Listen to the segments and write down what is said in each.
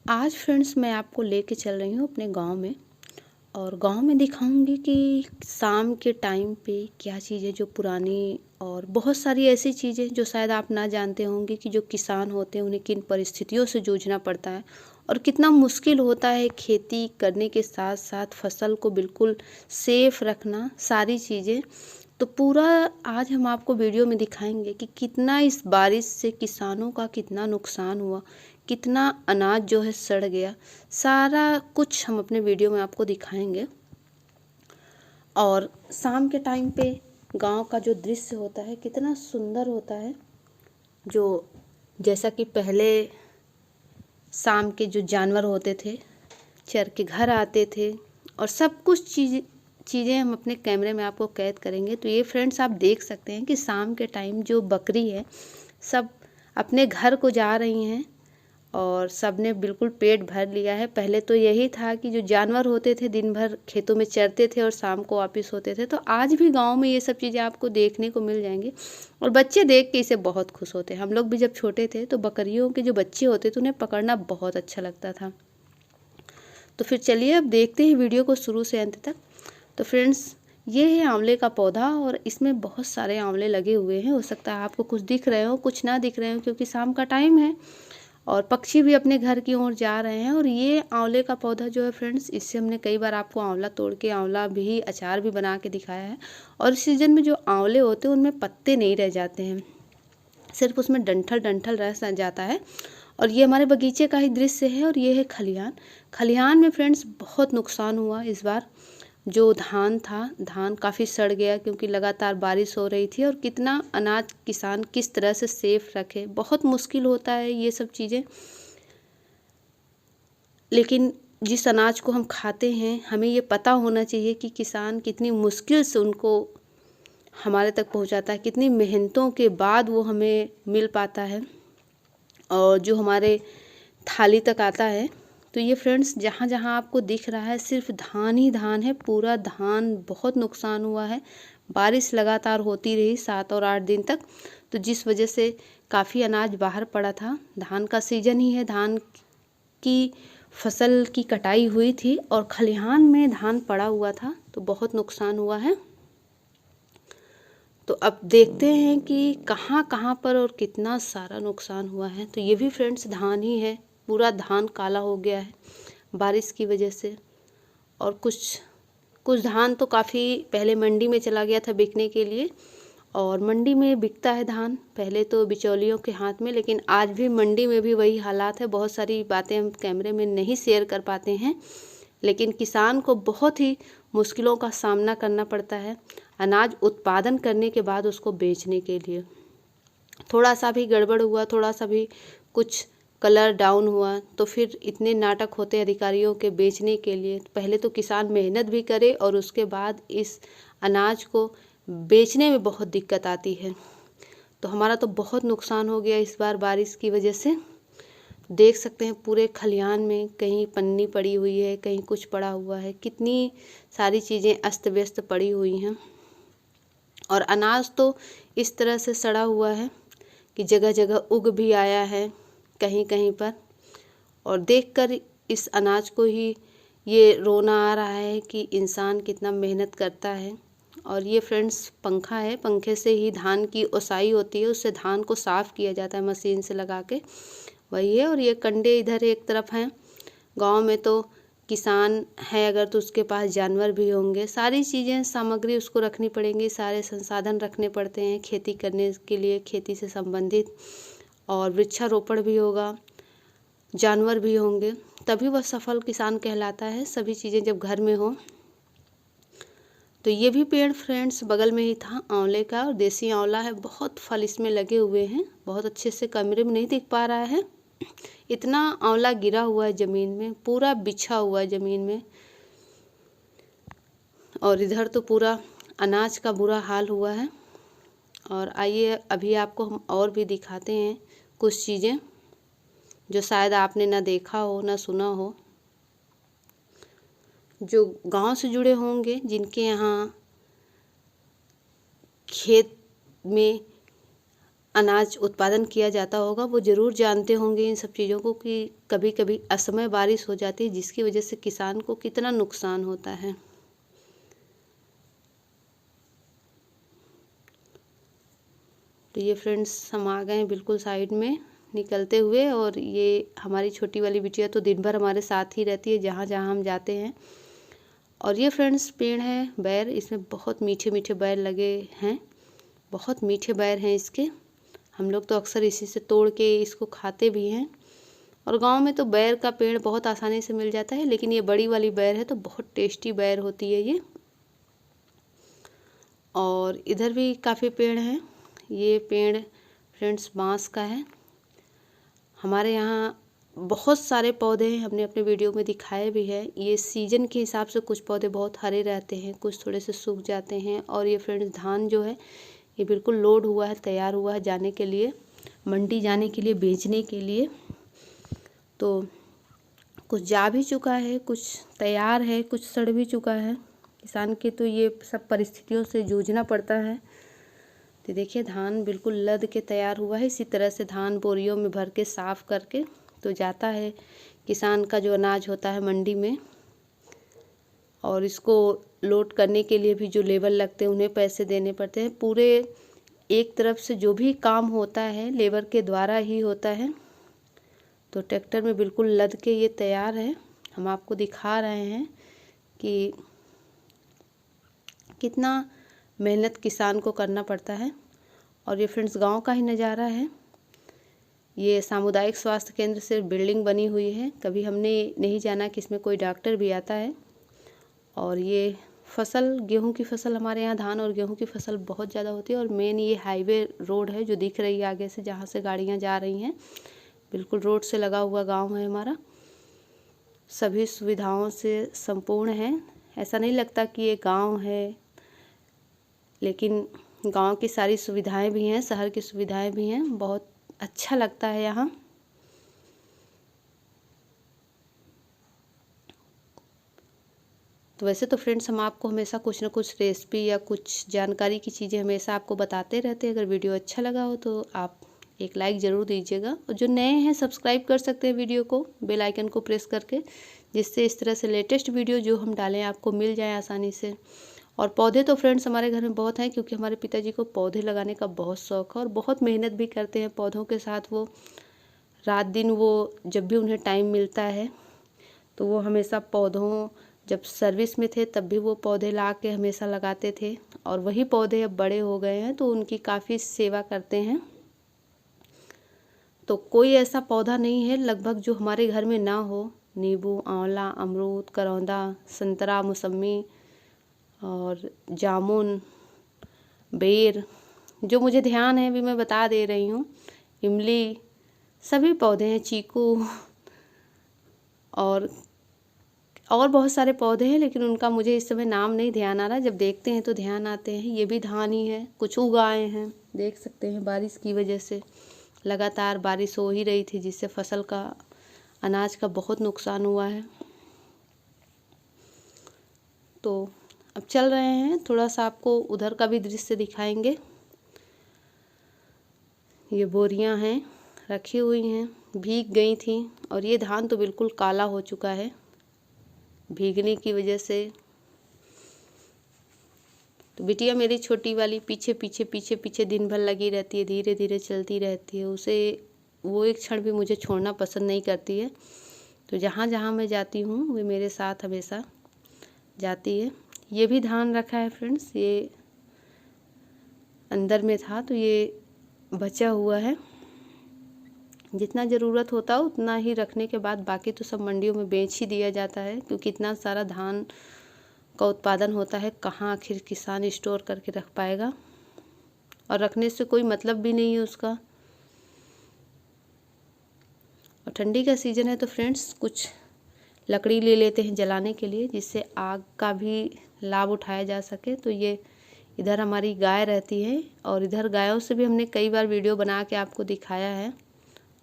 आज फ्रेंड्स मैं आपको लेके चल रही हूँ अपने गांव में। और गांव में दिखाऊंगी कि शाम के टाइम पे क्या चीज़ें जो पुरानी और बहुत सारी ऐसी चीज़ें जो शायद आप ना जानते होंगे कि जो किसान होते हैं उन्हें किन परिस्थितियों से जूझना पड़ता है और कितना मुश्किल होता है खेती करने के साथ साथ फसल को बिल्कुल सेफ रखना सारी चीज़ें। तो पूरा आज हम आपको वीडियो में दिखाएंगे कि कितना इस बारिश से किसानों का कितना नुकसान हुआ, कितना अनाज जो है सड़ गया, सारा कुछ हम अपने वीडियो में आपको दिखाएंगे। और शाम के टाइम पे गांव का जो दृश्य होता है कितना सुंदर होता है। जो जैसा कि पहले शाम के जो जानवर होते थे चर के घर आते थे और सब कुछ चीज़ें हम अपने कैमरे में आपको कैद करेंगे। तो ये फ्रेंड्स आप देख सकते हैं कि शाम के टाइम जो बकरी है सब अपने घर को जा रही हैं और सब ने बिल्कुल पेट भर लिया है। पहले तो यही था कि जो जानवर होते थे दिन भर खेतों में चरते थे और शाम को वापस होते थे। तो आज भी गांव में ये सब चीज़ें आपको देखने को मिल जाएंगी और बच्चे देख के इसे बहुत खुश होते हैं। हम लोग भी जब छोटे थे तो बकरियों के जो बच्चे होते थे उन्हें पकड़ना बहुत अच्छा लगता था। तो फिर चलिए अब देखते हैं वीडियो को शुरू से अंत तक। तो फ्रेंड्स ये है आंवले का पौधा और इसमें बहुत सारे आंवले लगे हुए हैं। हो सकता है आपको कुछ दिख रहे हो कुछ ना दिख रहे हो क्योंकि शाम का टाइम है और पक्षी भी अपने घर की ओर जा रहे हैं। और ये आंवले का पौधा जो है फ्रेंड्स, इससे हमने कई बार आपको आंवला तोड़ के आंवला भी अचार भी बना के दिखाया है। और इस सीजन में जो आंवले होते हैं उनमें पत्ते नहीं रह जाते हैं, सिर्फ उसमें डंठल डंठल रह जाता है। और ये हमारे बगीचे का ही दृश्य है। और ये है खलिहान। खलिहान में फ्रेंड्स बहुत नुकसान हुआ इस बार। जो धान था धान काफ़ी सड़ गया क्योंकि लगातार बारिश हो रही थी। और कितना अनाज किसान किस तरह से सेफ रखे, बहुत मुश्किल होता है ये सब चीज़ें। लेकिन जिस अनाज को हम खाते हैं हमें ये पता होना चाहिए कि किसान कितनी मुश्किल से उनको हमारे तक पहुंचाता है, कितनी मेहनतों के बाद वो हमें मिल पाता है और जो हमारे थाली तक आता है। तो ये फ्रेंड्स जहाँ जहाँ आपको दिख रहा है सिर्फ धान ही धान है, पूरा धान बहुत नुकसान हुआ है। बारिश लगातार होती रही 7 और 8 दिन तक, तो जिस वजह से काफ़ी अनाज बाहर पड़ा था। धान का सीजन ही है, धान की फसल की कटाई हुई थी और खलिहान में धान पड़ा हुआ था, तो बहुत नुकसान हुआ है। तो अब देखते हैं कि कहाँ कहाँ पर और कितना सारा नुकसान हुआ है। तो ये भी फ्रेंड्स धान ही है, पूरा धान काला हो गया है बारिश की वजह से। और कुछ कुछ धान तो काफ़ी पहले मंडी में चला गया था बिकने के लिए, और मंडी में बिकता है धान पहले तो बिचौलियों के हाथ में, लेकिन आज भी मंडी में भी वही हालात है। बहुत सारी बातें हम कैमरे में नहीं शेयर कर पाते हैं, लेकिन किसान को बहुत ही मुश्किलों का सामना करना पड़ता है अनाज उत्पादन करने के बाद उसको बेचने के लिए। थोड़ा सा भी गड़बड़ हुआ, थोड़ा सा भी कुछ कलर डाउन हुआ तो फिर इतने नाटक होते हैं अधिकारियों के बेचने के लिए। पहले तो किसान मेहनत भी करे और उसके बाद इस अनाज को बेचने में बहुत दिक्कत आती है। तो हमारा तो बहुत नुकसान हो गया इस बार बारिश की वजह से। देख सकते हैं पूरे खलिहान में कहीं पन्नी पड़ी हुई है, कहीं कुछ पड़ा हुआ है, कितनी सारी चीज़ें अस्त व्यस्त पड़ी हुई हैं। और अनाज तो इस तरह से सड़ा हुआ है कि जगह जगह उग भी आया है कहीं कहीं पर। और देखकर इस अनाज को ही ये रोना आ रहा है कि इंसान कितना मेहनत करता है। और ये फ्रेंड्स पंखा है, पंखे से ही धान की ओसाई होती है, उससे धान को साफ़ किया जाता है मशीन से लगा के, वही है। और ये कंडे इधर एक तरफ हैं। गांव में तो किसान है अगर तो उसके पास जानवर भी होंगे, सारी चीज़ें सामग्री उसको रखनी पड़ेंगी, सारे संसाधन रखने पड़ते हैं खेती करने के लिए, खेती से संबंधित। और वृक्षारोपण भी होगा, जानवर भी होंगे, तभी वह सफल किसान कहलाता है, सभी चीज़ें जब घर में हो। तो ये भी पेड़ फ्रेंड्स बगल में ही था आंवले का, और देसी आंवला है, बहुत फल इसमें लगे हुए हैं। बहुत अच्छे से कैमरे में नहीं दिख पा रहा है, इतना आंवला गिरा हुआ है ज़मीन में, पूरा बिछा हुआ है ज़मीन में। और इधर तो पूरा अनाज का बुरा हाल हुआ है। और आइए अभी आपको हम और भी दिखाते हैं कुछ चीज़ें जो शायद आपने ना देखा हो ना सुना हो। जो गांव से जुड़े होंगे, जिनके यहाँ खेत में अनाज उत्पादन किया जाता होगा वो ज़रूर जानते होंगे इन सब चीज़ों को कि कभी कभी असमय बारिश हो जाती है जिसकी वजह से किसान को कितना नुकसान होता है। तो ये फ्रेंड्स हम आ गए हैं बिल्कुल साइड में निकलते हुए, और ये हमारी छोटी वाली बिटिया तो दिन भर हमारे साथ ही रहती है जहाँ जहाँ हम जाते हैं। और ये फ्रेंड्स पेड़ है बैर, इसमें बहुत मीठे मीठे बैर लगे हैं, बहुत मीठे बैर हैं इसके। हम लोग तो अक्सर इसी से तोड़ के इसको खाते भी हैं। और गांव में तो बैर का पेड़ बहुत आसानी से मिल जाता है, लेकिन ये बड़ी वाली बैर है तो बहुत टेस्टी बैर होती है ये। और इधर भी काफ़ी पेड़ हैं। ये पेड़ फ्रेंड्स बांस का है। हमारे यहाँ बहुत सारे पौधे हैं, हमने अपने वीडियो में दिखाए भी है। ये सीजन के हिसाब से कुछ पौधे बहुत हरे रहते हैं, कुछ थोड़े से सूख जाते हैं। और ये फ्रेंड्स धान जो है ये बिल्कुल लोड हुआ है, तैयार हुआ है जाने के लिए, मंडी जाने के लिए, बेचने के लिए। तो कुछ जा भी चुका है, कुछ तैयार है, कुछ सड़ भी चुका है। किसान के तो ये सब परिस्थितियों से जूझना पड़ता है। तो देखिए धान बिल्कुल लद के तैयार हुआ है। इसी तरह से धान बोरियों में भर के साफ़ करके तो जाता है किसान का जो अनाज होता है मंडी में। और इसको लोड करने के लिए भी जो लेबर लगते हैं उन्हें पैसे देने पड़ते हैं। पूरे एक तरफ से जो भी काम होता है लेबर के द्वारा ही होता है। तो ट्रैक्टर में बिल्कुल लद के ये तैयार है। हम आपको दिखा रहे हैं कि कितना मेहनत किसान को करना पड़ता है। और ये फ्रेंड्स गांव का ही नज़ारा है। ये सामुदायिक स्वास्थ्य केंद्र से बिल्डिंग बनी हुई है, कभी हमने नहीं जाना कि इसमें कोई डॉक्टर भी आता है। और ये फसल, गेहूं की फसल, हमारे यहाँ धान और गेहूं की फसल बहुत ज़्यादा होती है। और मेन ये हाईवे रोड है जो दिख रही है आगे से, जहाँ से गाड़ियाँ जा रही हैं। बिल्कुल रोड से लगा हुआ गांव है हमारा, सभी सुविधाओं से संपूर्ण है। ऐसा नहीं लगता कि ये गांव है, लेकिन गांव की सारी सुविधाएं भी हैं, शहर की सुविधाएं भी हैं। बहुत अच्छा लगता है यहाँ। तो वैसे तो फ्रेंड्स हम आपको हमेशा कुछ ना कुछ रेसिपी या कुछ जानकारी की चीज़ें हमेशा आपको बताते रहते हैं। अगर वीडियो अच्छा लगा हो तो आप एक लाइक ज़रूर दीजिएगा। और जो नए हैं सब्सक्राइब कर सकते हैं वीडियो को, बेल आइकन को प्रेस करके, जिससे इस तरह से लेटेस्ट वीडियो जो हम डालें आपको मिल जाए आसानी से। और पौधे तो फ्रेंड्स हमारे घर में बहुत हैं, क्योंकि हमारे पिताजी को पौधे लगाने का बहुत शौक़ है और बहुत मेहनत भी करते हैं पौधों के साथ। वो रात दिन वो जब भी उन्हें टाइम मिलता है तो वो हमेशा पौधों, जब सर्विस में थे तब भी वो पौधे ला के हमेशा लगाते थे। और वही पौधे अब बड़े हो गए हैं तो उनकी काफ़ी सेवा करते हैं। तो कोई ऐसा पौधा नहीं है लगभग जो हमारे घर में ना हो। नींबू, आंवला, अमरूद, करौंदा, संतरा, मौसम्मी और जामुन, बेर, जो मुझे ध्यान है भी मैं बता दे रही हूँ, इमली, सभी पौधे हैं, चीकू और बहुत सारे पौधे हैं, लेकिन उनका मुझे इस समय नाम नहीं ध्यान आ रहा। जब देखते हैं तो ध्यान आते हैं। ये भी धान ही है, कुछ उगाए हैं, देख सकते हैं। बारिश की वजह से लगातार बारिश हो ही रही थी, जिससे फसल का, अनाज का बहुत नुकसान हुआ है। तो अब चल रहे हैं, थोड़ा सा आपको उधर का भी दृश्य दिखाएंगे। ये बोरियां हैं, रखी हुई हैं, भीग गई थी। और ये धान तो बिल्कुल काला हो चुका है भीगने की वजह से। तो बिटिया मेरी छोटी वाली पीछे पीछे पीछे पीछे दिन भर लगी रहती है, धीरे धीरे चलती रहती है। उसे वो एक क्षण भी मुझे छोड़ना पसंद नहीं करती है। तो जहाँ जहाँ मैं जाती हूँ वो मेरे साथ हमेशा जाती है। ये भी धान रखा है फ्रेंड्स, ये अंदर में था तो ये बचा हुआ है। जितना ज़रूरत होता है उतना ही रखने के बाद बाकी तो सब मंडियों में बेच ही दिया जाता है, क्योंकि इतना सारा धान का उत्पादन होता है, कहाँ आखिर किसान स्टोर करके रख पाएगा। और रखने से कोई मतलब भी नहीं है उसका। और ठंडी का सीज़न है तो फ्रेंड्स कुछ लकड़ी ले लेते हैं जलाने के लिए, जिससे आग का भी लाभ उठाया जा सके। तो ये इधर हमारी गाय रहती है और इधर गायों से भी हमने कई बार वीडियो बना के आपको दिखाया है।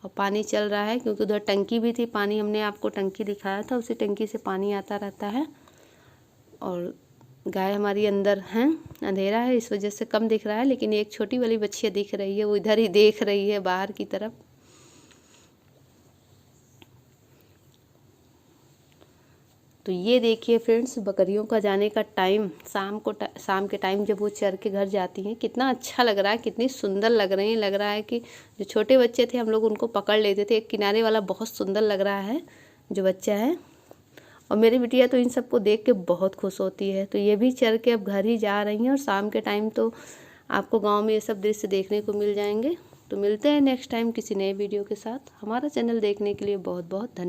और पानी चल रहा है क्योंकि उधर टंकी भी थी, पानी हमने आपको टंकी दिखाया था, उसी टंकी से पानी आता रहता है। और गाय हमारी अंदर हैं, अंधेरा है इस वजह से कम दिख रहा है, लेकिन एक छोटी वाली बच्चिया दिख रही है, वो इधर ही देख रही है बाहर की तरफ। तो ये देखिए फ्रेंड्स, बकरियों का जाने का टाइम, शाम के टाइम जब वो चर के घर जाती हैं, कितना अच्छा लग रहा है, कितनी सुंदर लग रही हैं। लग रहा है कि जो छोटे बच्चे थे हम लोग उनको पकड़ लेते थे। एक किनारे वाला बहुत सुंदर लग रहा है जो बच्चा है, और मेरी बिटिया तो इन सबको देख के बहुत खुश होती है। तो ये भी चर के अब घर ही जा रही हैं, और शाम के टाइम तो आपको गाँव में ये सब दृश्य देखने को मिल जाएंगे। तो मिलते हैं नेक्स्ट टाइम किसी नए वीडियो के साथ। हमारा चैनल देखने के लिए बहुत बहुत धन्यवाद।